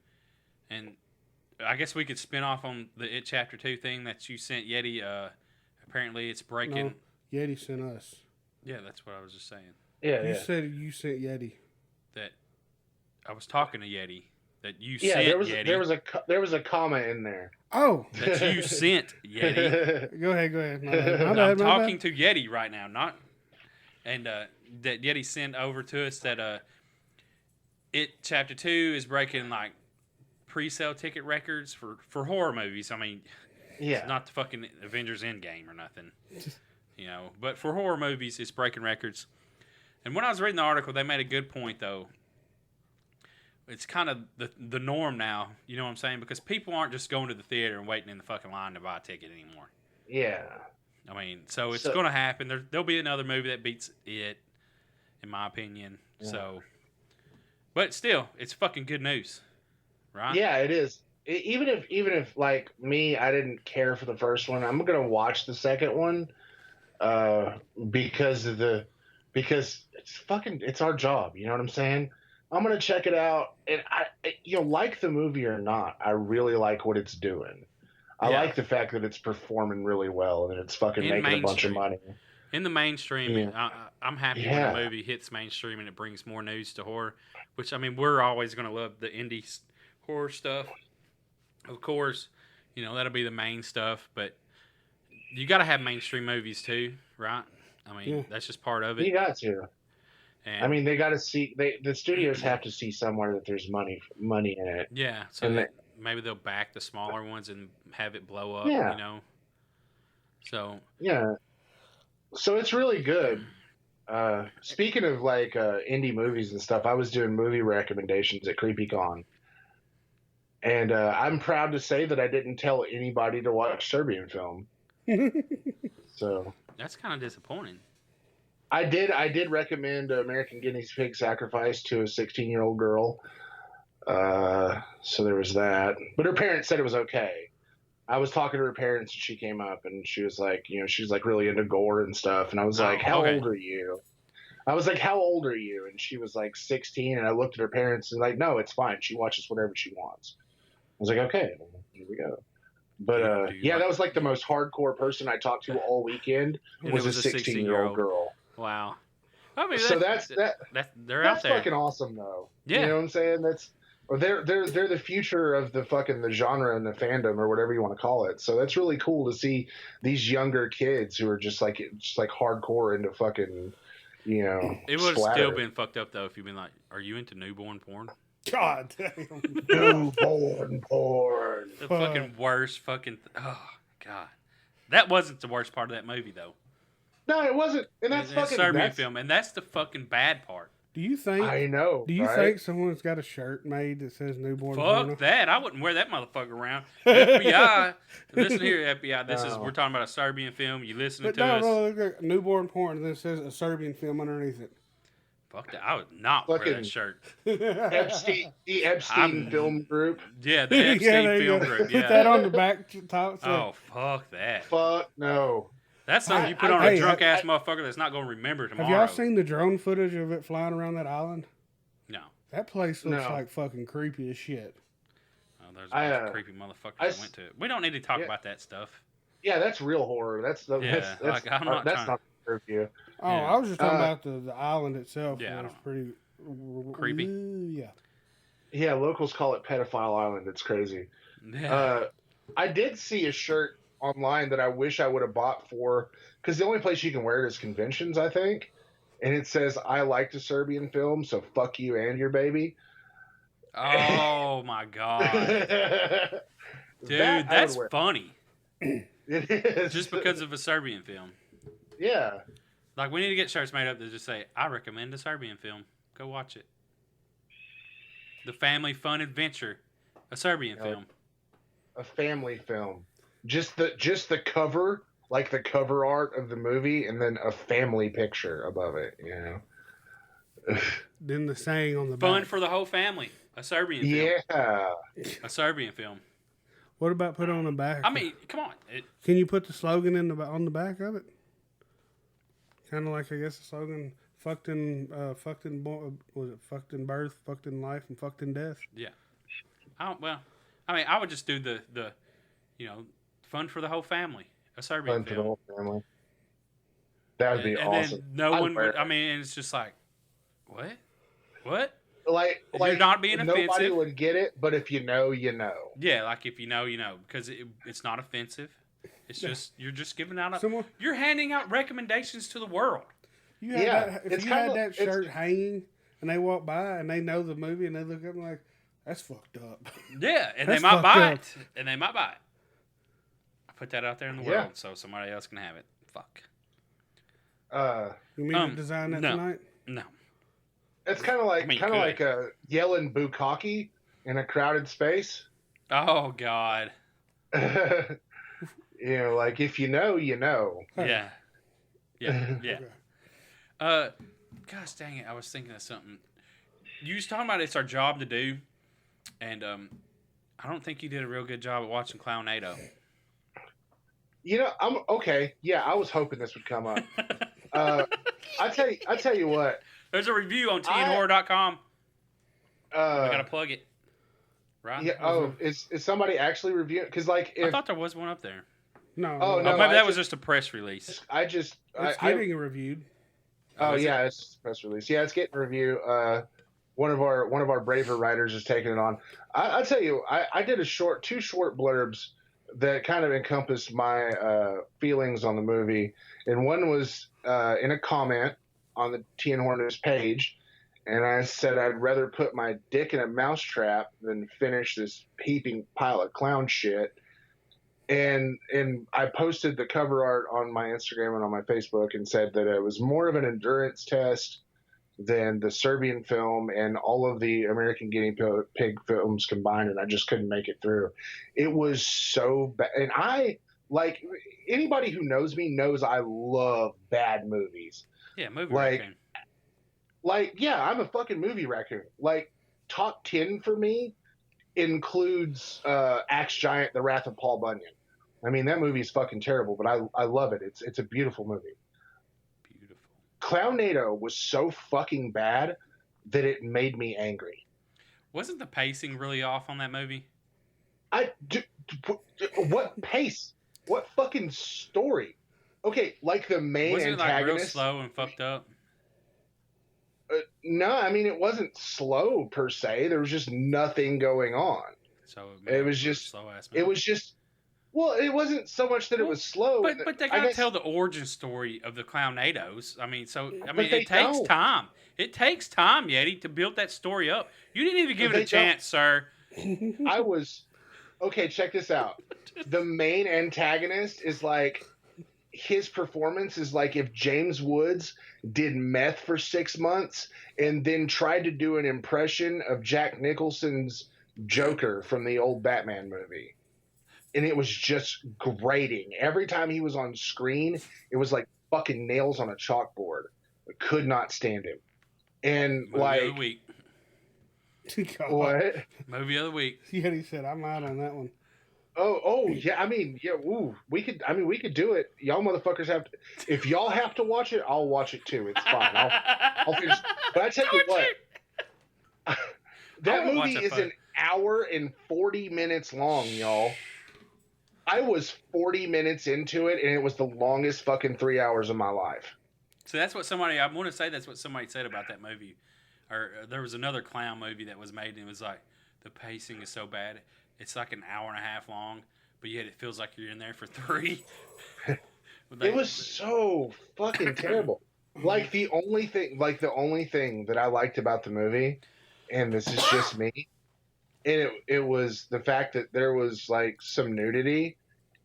and I guess we could spin off on the It Chapter 2 thing that you sent Yeti. Apparently it's breaking. No, Yeti sent us. Yeah, that's what I was just saying. Yeah, you said you sent Yeti. That I was talking to Yeti. That you sent Yeti. There was a comma in there. Oh, that you sent Yeti. Go ahead. I'm talking to Yeti right now, and that Yeti sent over to us that It Chapter 2 is breaking like pre-sale ticket records for horror movies. I mean, yeah, it's not the fucking Avengers Endgame or nothing, you know. But for horror movies, it's breaking records. And when I was reading the article, they made a good point though. It's kind of the norm now, you know what I'm saying? Because people aren't just going to the theater and waiting in the fucking line to buy a ticket anymore. Yeah. I mean, so it's going to happen. There'll be another movie that beats it, in my opinion. Yeah. So, but still, it's fucking good news, right? Yeah, it is. Even if like me, I didn't care for the first one, I'm gonna watch the second one, because it's our job. You know what I'm saying? I'm gonna check it out, and like the movie or not, I really like what it's doing. I like the fact that it's performing really well and it's fucking making a bunch of money. In the mainstream, I'm happy when a movie hits mainstream and it brings more news to horror. Which, I mean, we're always gonna love the indie horror stuff. Of course, that'll be the main stuff, but you got to have mainstream movies too, right? I mean, that's just part of it. You got to. And, I mean, they got to see. The studios have to see somewhere that there's money in it. Yeah, so maybe they'll back the smaller ones and have it blow up. Yeah. So. Yeah. So it's really good. Speaking of like indie movies and stuff, I was doing movie recommendations at CreepyCon. And I'm proud to say that I didn't tell anybody to watch Serbian film. So that's kind of disappointing. I did recommend American Guinea Pig Sacrifice to a 16-year-old girl. So there was that. But her parents said it was okay. I was talking to her parents and she came up and she was like, she's like really into gore and stuff. And I was like, how old are you? I was like, how old are you? And she was like 16. And I looked at her parents and like, no, it's fine. She watches whatever she wants. I was like, okay, here we go. But that was like the most hardcore person I talked to all weekend was a 16-year-old girl. Wow. I mean, so that's they're out there. That's fucking awesome, though. Yeah. You know what I'm saying? They're the future of the genre and the fandom or whatever you want to call it. So that's really cool to see these younger kids who are just like hardcore into fucking, It would have still been fucked up though if you'd been like, "Are you into newborn porn?" God damn. Newborn porn. The fucking worst fucking. Oh God, that wasn't the worst part of that movie though. No, it wasn't, and that's It's fucking Serbian film, and that's the fucking bad part. Do you think? I know. Do you right? think someone's got a shirt made that says newborn porno? Fuck that! I wouldn't wear that motherfucker around. FBI, listen here, FBI. We're talking about a Serbian film. You listening But to us? no, look at newborn porn, and then it says a Serbian film underneath it. Fuck that! I would not wear that shirt. The Epstein film group. Yeah, the Epstein film group. Yeah. Put that on the back top. Oh fuck that! Fuck no. That's something you put on a drunk ass motherfucker that's not going to remember tomorrow. Have y'all seen the drone footage of it flying around that island? No. That place looks like fucking creepy as shit. Oh, there's a bunch of creepy motherfuckers that went to it. We don't need to talk about that stuff. Yeah, that's real horror. That's not creepy. Oh, Yeah. I was just talking about the island itself. Yeah, It was pretty creepy. Yeah. Yeah, locals call it Pedophile Island. It's crazy. Yeah. I did see a shirt online that I wish I would have bought for, because the only place you can wear it is conventions, I think. And it says, "I like the Serbian film, so fuck you and your baby." Oh my god. Dude, that's funny. It is. Just because of a Serbian film. Yeah. Like, we need to get shirts made up that just say, "I recommend a Serbian film. Go watch it." The Family Fun Adventure. A Serbian film. A family film. Just the cover, like the cover art of the movie, and then a family picture above it, you know. Then the saying on the Fun back. for the whole family. A Serbian film. Yeah. A Serbian film. What about put on the back? I mean, come on. Can you put the slogan on the back of it? Kind of like, I guess, the slogan: "Fucked in fucked in birth, fucked in life, and fucked in death." Yeah. I would just do the fun for the whole family. A Serbian Fun film. for the whole family. That would be awesome. Then no one would. I mean, it's just like, what? Like You're not being nobody offensive. would get it, but if you know, you know. Yeah, like if you know, you know, because it's not offensive. It's just you're just giving out. You're handing out recommendations to the world. You had if you had that shirt hanging and they walk by and they know the movie and they look up and like, that's fucked up. Yeah, and they might buy it. And they might buy it. I put that out there in the world so somebody else can have it. Fuck. You mean to design that tonight? No. It's kind of like a yelling bukkake in a crowded space. Oh God. You know, like if you know, you know. Yeah. Yeah. Yeah. Gosh dang it! I was thinking of something. You was talking about it's our job to do, and I don't think you did a real good job at watching Clownado. You know, I'm okay. Yeah, I was hoping this would come up. I tell you what. There's a review on tnhorror.com. I gotta plug it. Right? Yeah. Oh, is somebody actually reviewing? Because like, I thought there was one up there. No. Oh no. Maybe that was just a press release. It's getting reviewed. Oh yeah, it's a press release. Yeah, it's getting reviewed. One of our braver writers is taking it on. I tell you, I did two short blurbs that kind of encompassed my feelings on the movie, and one was in a comment on the TN Hornets page, and I said I'd rather put my dick in a mousetrap than finish this heaping pile of clown shit. And I posted the cover art on my Instagram and on my Facebook and said that it was more of an endurance test than the Serbian film and all of the American guinea pig films combined, and I just couldn't make it through. It was so bad. And I, like, anybody who knows me knows I love bad movies. Yeah, movie raccoon. Like, yeah, I'm a fucking movie raccoon. Like, top 10 for me includes Axe Giant, The Wrath of Paul Bunyan. I mean, that movie is fucking terrible, but I love it. It's a beautiful movie. Beautiful. Clownado was so fucking bad that it made me angry. Wasn't the pacing really off on that movie? What pace? What fucking story? Okay, like the main wasn't it antagonist. like real slow and fucked up? No, I mean it wasn't slow per se. There was just nothing going on. So it was just slow ass. It was just. Well, it wasn't so much that it was slow. But they gotta tell the origin story of the Clownados. I mean, it takes don't. time. It takes time, Yeti, to build that story up. You didn't even give it a chance, sir. I was okay. Check this out. The main antagonist is like his performance is like if James Woods did meth for 6 months and then tried to do an impression of Jack Nicholson's Joker from the old Batman movie. And it was just grating. Every time he was on screen, it was like fucking nails on a chalkboard. I could not stand him. And Movie like, of the week. what? Movie of the week. Yeti said, I'm out on that one. Oh yeah. I mean, yeah. Ooh, we could do it. Y'all motherfuckers have to. If y'all have to watch it, I'll watch it too. It's fine. I'll finish. But I tell you what, that movie is an hour and 40 minutes long, y'all. I was 40 minutes into it, and it was the longest fucking 3 hours of my life. So that's what somebody. I want to say that's what somebody said about that movie. Or there was another clown movie that was made, and it was like the pacing is so bad. It's like an hour and a half long, but yet it feels like you're in there for 3. It was so fucking terrible. Like the only thing that I liked about the movie, and this is just me, and it was the fact that there was like some nudity,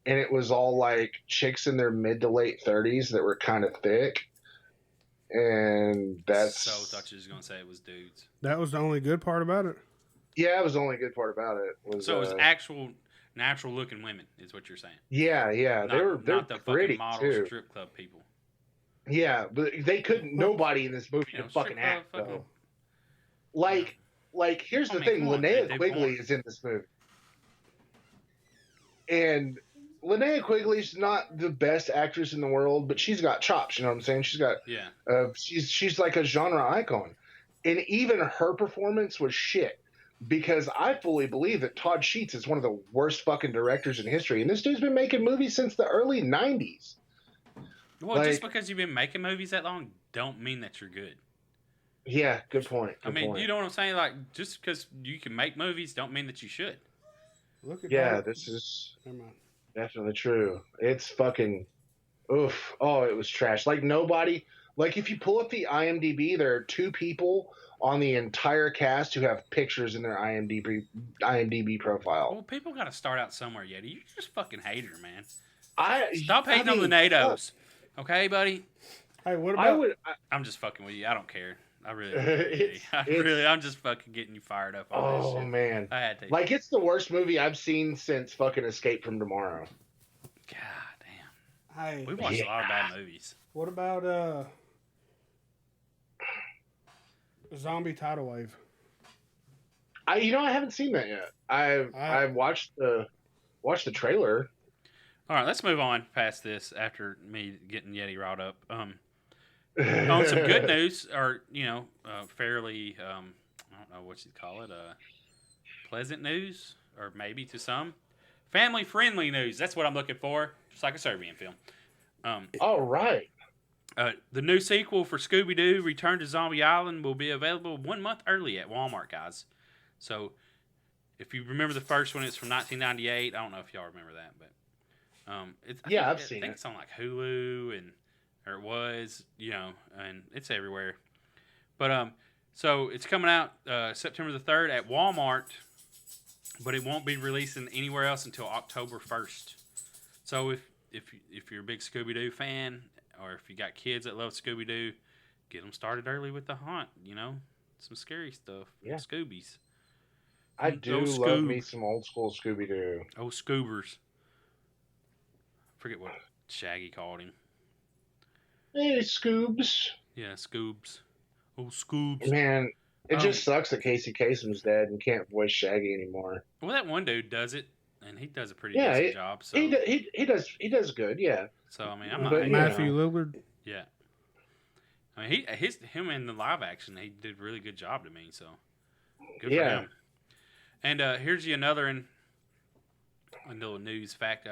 and it was all like chicks in their mid to late 30s that were kind of thick, and that's. So I thought you was gonna say it was dudes. That was the only good part about it. Yeah, that was the only good part about it. So it was actual natural looking women, is what you're saying. Yeah, they're not the pretty fucking model too. strip club people. Yeah, but they couldn't. Nobody in this movie could fucking act though. Like here's the thing: Linnea Quigley is in this movie, and Linnea Quigley's not the best actress in the world, but she's got chops. You know what I'm saying? She's got she's like a genre icon, and even her performance was shit. Because I fully believe that Todd Sheets is one of the worst fucking directors in history, and this dude's been making movies since the early '90s. Well, just because you've been making movies that long, don't mean that you're good. Yeah, good point. You know what I'm saying? Like, just because you can make movies, don't mean that you should. Look at that. This is definitely true. It's fucking oof. Oh, it was trash. Like nobody. Like if you pull up the IMDb, there are 2 people on the entire cast who have pictures in their IMDb profile. Well, people got to start out somewhere, Yeti. You're just fucking hater, man. Stop hating on the NATOs. Okay, buddy? Hey, what about... I'm just fucking with you. I don't care. I really don't care. I'm just fucking getting you fired up on this shit. Oh, man. I had to. Like, it's the worst movie I've seen since fucking Escape from Tomorrow. God damn. Hey. We watched a lot of bad movies. What about, Zombie Tidal Wave? I haven't seen that yet. I've watched the trailer. All right, let's move on past this after me getting Yeti riled up. On some good news, or fairly, I don't know what you'd call it, pleasant news, or maybe to some, family-friendly news. That's what I'm looking for. Just like a Serbian film. All right. The new sequel for Scooby-Doo, Return to Zombie Island, will be available 1 month early at Walmart, guys. So, if you remember the first one, it's from 1998. I don't know if y'all remember that, but I've seen it. I think it's on like Hulu or it was, and it's everywhere. But so it's coming out September the 3rd at Walmart, but it won't be releasing anywhere else until October 1st. So if you're a big Scooby-Doo fan, or if you got kids that love Scooby-Doo, get them started early with the hunt, some scary stuff. Yeah. Scoobies. I do love me some old school Scooby-Doo. Oh, Scoobers. I forget what Shaggy called him. Hey, Scoobs. Yeah, Scoobs. Oh, Scoobs. Man, it just sucks that Casey Kasem's dead and can't voice Shaggy anymore. Well, that one dude does it, and he does a pretty decent job. So he does good, yeah. So I mean, I'm not Matthew Lillard. Yeah. I mean, him in the live action, he did a really good job to me. So good for him. And here's another little news fact.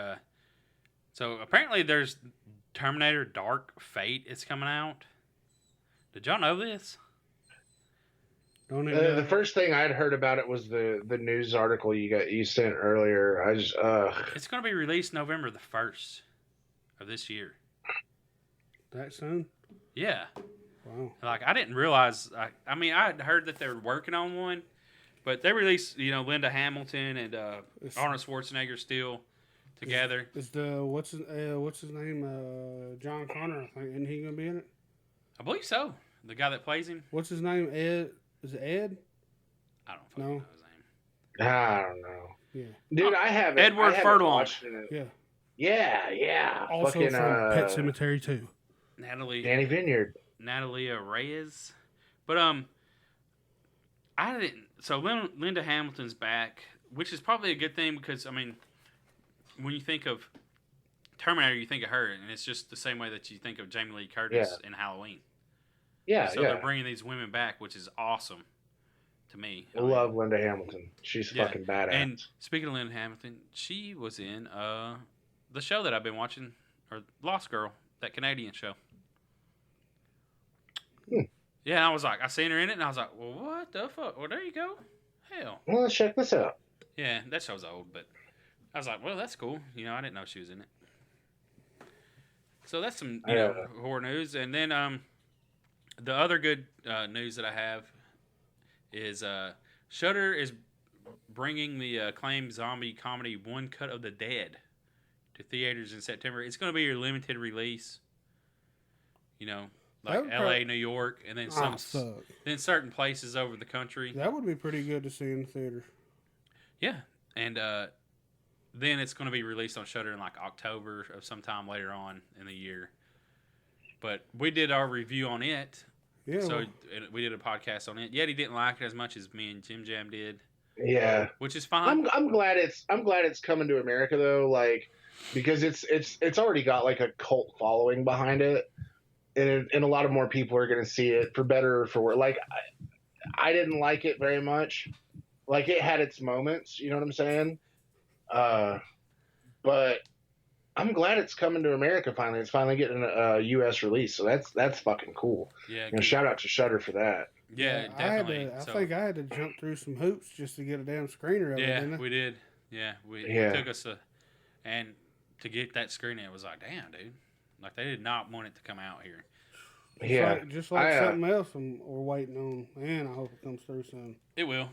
So apparently, there's Terminator Dark Fate is coming out. Did y'all know this? The first thing I'd heard about it was the news article you sent earlier. It's going to be released November the 1st of this year. That soon? Yeah. Wow. Like, I didn't realize. I mean, I had heard that they were working on one, but they released, Linda Hamilton and Arnold Schwarzenegger still. together. Is what's his name? John Connor, I think. Isn't he gonna be in it? I believe so. The guy that plays him. What's his name? Ed? Is it Ed? I don't fucking know his name. I don't know. Yeah. Dude, I haven't. Edward Furlong. Yeah. Yeah. Also fucking, from Pet Cemetery 2. Danny Vineyard. Natalia Reyes. But I didn't. So Linda Hamilton's back, which is probably a good thing because I mean, when you think of Terminator, you think of her, and it's just the same way that you think of Jamie Lee Curtis in Halloween. Yeah, so they're bringing these women back, which is awesome to me. I love Linda Hamilton. She's fucking badass. And speaking of Linda Hamilton, she was in the show that I've been watching, or Lost Girl, that Canadian show. Yeah, and I was like, I seen her in it, and I was like, well, what the fuck? Well, there you go. Hell. Well, let's check this out. Yeah, that show's old, but I was like, well, that's cool. You know, I didn't know she was in it. So that's some horror news. And then the other good news that I have is Shudder is bringing the acclaimed zombie comedy One Cut of the Dead to theaters in September. It's going to be your limited release. You know, like L.A., New York, and then then certain places over the country. That would be pretty good to see in the theater. Yeah, and then it's going to be released on Shudder in like October of sometime later on in the year. But we did our review on it. Yeah. So we did a podcast on it. Yeti didn't like it as much as me and Jim Jam did. Yeah, which is fine. I'm glad it's coming to America though, like because it's already got like a cult following behind it, and a lot of more people are going to see it for better or for worse. Like I didn't like it very much. Like it had its moments, you know what I'm saying? But I'm glad it's coming to America finally. It's finally getting a U.S. release, so that's fucking cool. Yeah, shout out to Shudder for that. Yeah, definitely. I think I had to jump through some hoops just to get a damn screener of it. Yeah, we did. Yeah, it took us and to get that screener, it was like, damn, dude, like they did not want it to come out here. Just like something else we're waiting on. Man, I hope it comes through soon. It will.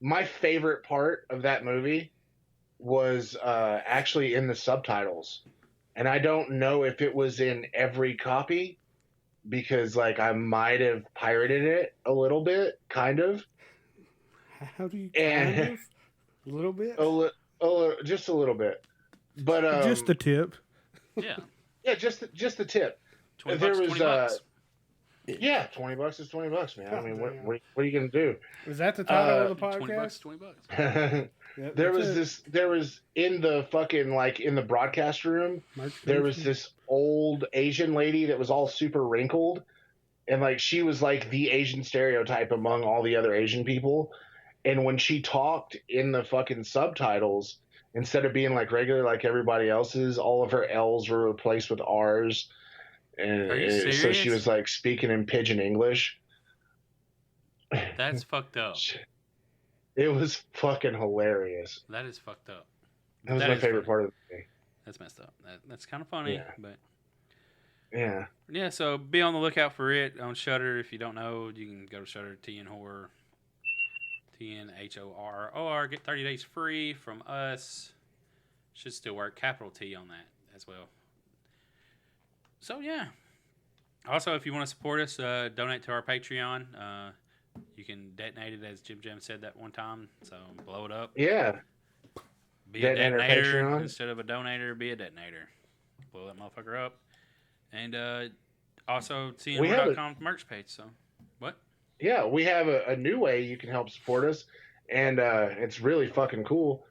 My favorite part of that movie was actually in the subtitles, and I don't know if it was in every copy because like I might have pirated it a little bit, kind of. How do you kind of? A little bit? Just a little bit, but just the tip. Yeah. Yeah, just the tip. $20, $20. Yeah, $20 is $20, man. I mean, what are you gonna do? Is that the title of the podcast? $20. Yep, there was in the fucking like in the broadcast room. There was this old Asian lady that was all super wrinkled, and like she was like the Asian stereotype among all the other Asian people. And when she talked in the fucking subtitles, instead of being like regular like everybody else's, all of her L's were replaced with R's. And so she was like speaking in pidgin English. That's fucked up. It was fucking hilarious. That is fucked up. That was my favorite part of the movie. That's messed up. That's kind of funny, but yeah. So be on the lookout for it on Shudder. If you don't know, you can go to Shudder, TN Horror, TNHOROR. Get 30 days free from us. Should still work. Capital T on that as well. So yeah. Also, if you want to support us, donate to our Patreon. You can detonate it, as Jim Jam said that one time. So blow it up. Yeah. Be a detonator instead of a donator. Be a detonator. Blow that motherfucker up. And also TNR.com merch page. So what? Yeah, we have a new way you can help support us, and it's really fucking cool.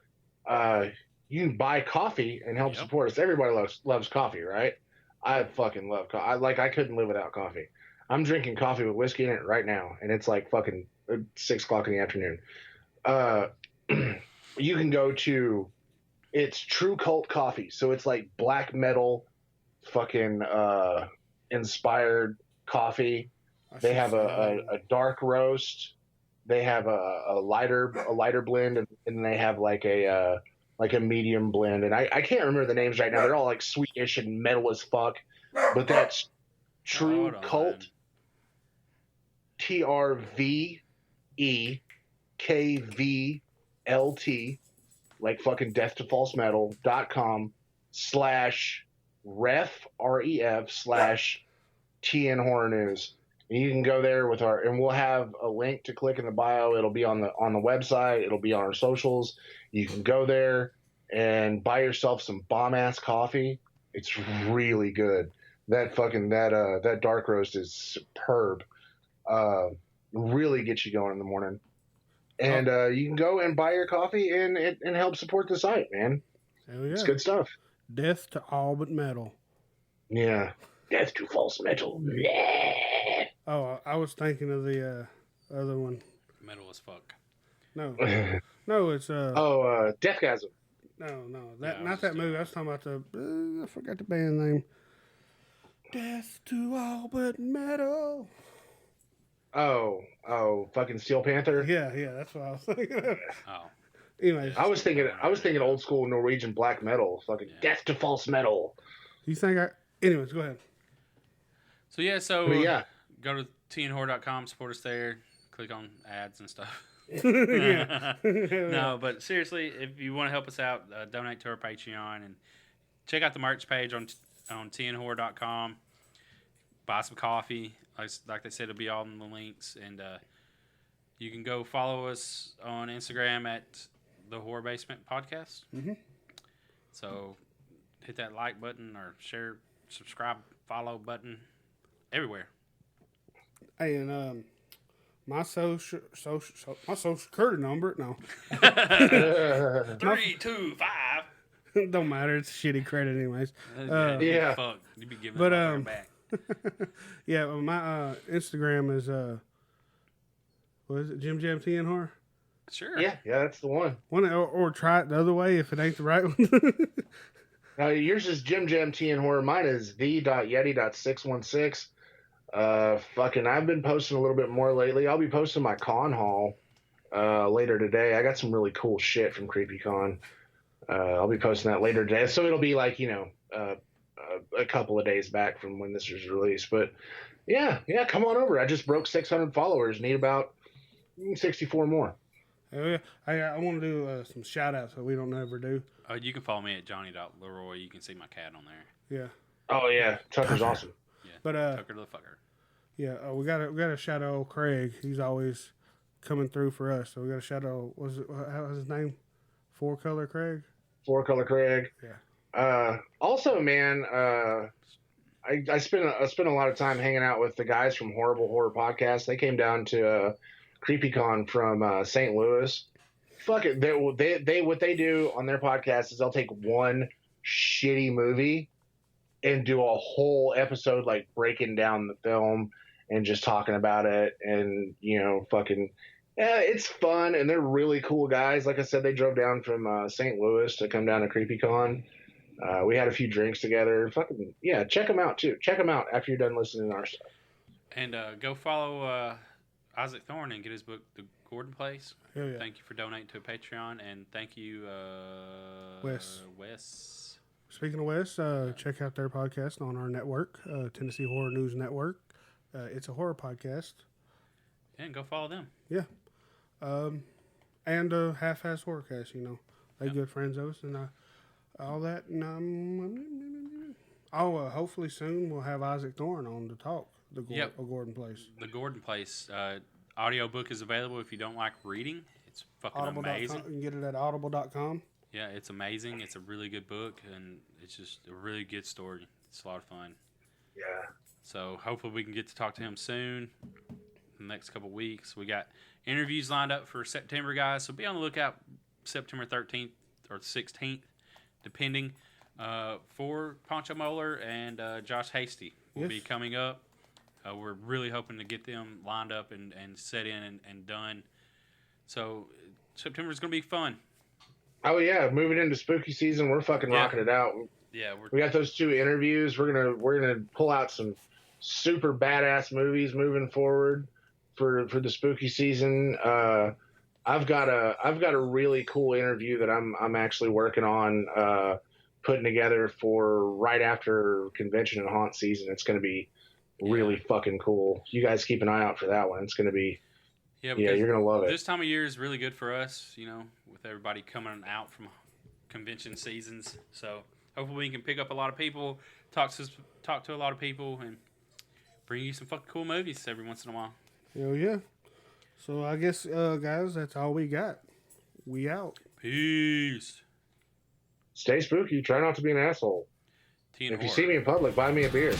You can buy coffee and help support us. Everybody loves coffee, right? I fucking love coffee. I couldn't live without coffee. I'm drinking coffee with whiskey in it right now, and it's like fucking 6 o'clock in the afternoon. You can go to, it's True Cult Coffee, so it's like black metal, fucking inspired coffee. They have a dark roast. They have a lighter blend, and then they have like a medium blend. And I can't remember the names right now. They're all like sweetish and metal as fuck. But that's True Cult. TRVEKVLT like fucking death2falsemetal.com/ref, REF/TN Horror News. And you can go there with and we'll have a link to click in the bio. It'll be on the website. It'll be on our socials. You can go there and buy yourself some bomb ass coffee. It's really good. That dark roast is superb. Really gets you going in the morning. And you can go and buy your coffee and help support the site, man. Hell yeah. It's good stuff. Death to all but metal. Yeah. Death to false metal. Yeah. Oh, I was thinking of the other one. Metal as fuck. No, it's Deathgasm. No, not that movie. I was talking about I forgot the band name. Death to all but metal. Oh, fucking Steel Panther. Yeah, that's what I was thinking. Oh. Anyways, I was thinking old school Norwegian black metal. Fucking Death to false metal. You think Anyways, go ahead. So yeah, go to tnhorror.com, support us there, click on ads and stuff. Yeah. No, but seriously, if you want to help us out, donate to our Patreon and check out the merch page on tnhorror.com. Buy some coffee. Like they said, it'll be all in the links. And you can go follow us on Instagram at the Horror Basement Podcast. Mm-hmm. So hit that like button or share, subscribe, follow button everywhere. Hey, and my social security number, no. 325. Don't matter. It's shitty credit anyways. Yeah. Fuck. You be giving it back. Yeah, well, my Instagram is what is it? Jim Jam TN Horror. Sure. Yeah, that's the one. Or try it the other way if it ain't the right one. Now yours is Jim Jam TN Horror. Mine is the.yeti.616. Fucking, I've been posting a little bit more lately. I'll be posting my con haul later today. I got some really cool shit from CreepyCon. I'll be posting that later today. So it'll be like, a couple of days back from when this was released. But yeah, come on over. I just broke 600 followers. Need about 64 more. Oh yeah, I want to do some shout outs that we don't ever do. You can follow me at johnny.leroy. You can see my cat on there. Yeah. Oh yeah, Tucker's awesome. Yeah. But Tucker the fucker. Yeah, we got to shout out old Craig. He's always coming through for us. So we got to shout out. How was his name? 4-Color Craig. 4-Color Craig. Yeah. Also, man, I spent a lot of time hanging out with the guys from Horrible Horror Podcast. They came down to CreepyCon from St. Louis. Fuck it, they what they do on their podcast is they'll take one shitty movie and do a whole episode like breaking down the film and just talking about it, and it's fun, and they're really cool guys. Like I said, they drove down from St. Louis to come down to CreepyCon. We had a few drinks together. Fucking yeah, check them out too. Check them out after you're done listening to our stuff. And go follow Isaac Thorne and get his book, The Gordon Place. Hell yeah. Thank you for donating to Patreon, and thank you, Wes. Speaking of Wes, check out their podcast on our network, Tennessee Horror News Network. It's a horror podcast. Yeah, and go follow them. Yeah. And Half-Ass Horrorcast, They're good friends of us, and all that. And hopefully soon we'll have Isaac Thorne on to talk the Gordon Place. The Gordon Place audiobook is available if you don't like reading. It's fucking amazing. You can get it at audible.com. Yeah, it's amazing. It's a really good book, and it's just a really good story. It's a lot of fun. Yeah. So hopefully we can get to talk to him soon in the next couple of weeks. We got interviews lined up for September, guys, so be on the lookout September 13th or 16th, depending, for Poncho Moeller and Josh Hasty will be coming up. We're really hoping to get them lined up and set in and done. So September is going to be fun. Oh yeah, moving into spooky season, we're fucking rocking it out. Yeah, we got those 2 interviews. We're gonna pull out some super badass movies moving forward for the spooky season. I've got a really cool interview that I'm actually working on putting together for right after convention and haunt season. It's gonna be really fucking cool. You guys keep an eye out for that one. It's gonna be Yeah, you're gonna love it. This time of year is really good for us, with everybody coming out from convention seasons. So hopefully we can pick up a lot of people, talk to a lot of people, and bring you some fucking cool movies every once in a while. Hell yeah. So I guess, guys, that's all we got. We out. Peace. Stay spooky. Try not to be an asshole. If you see me in public, buy me a beer.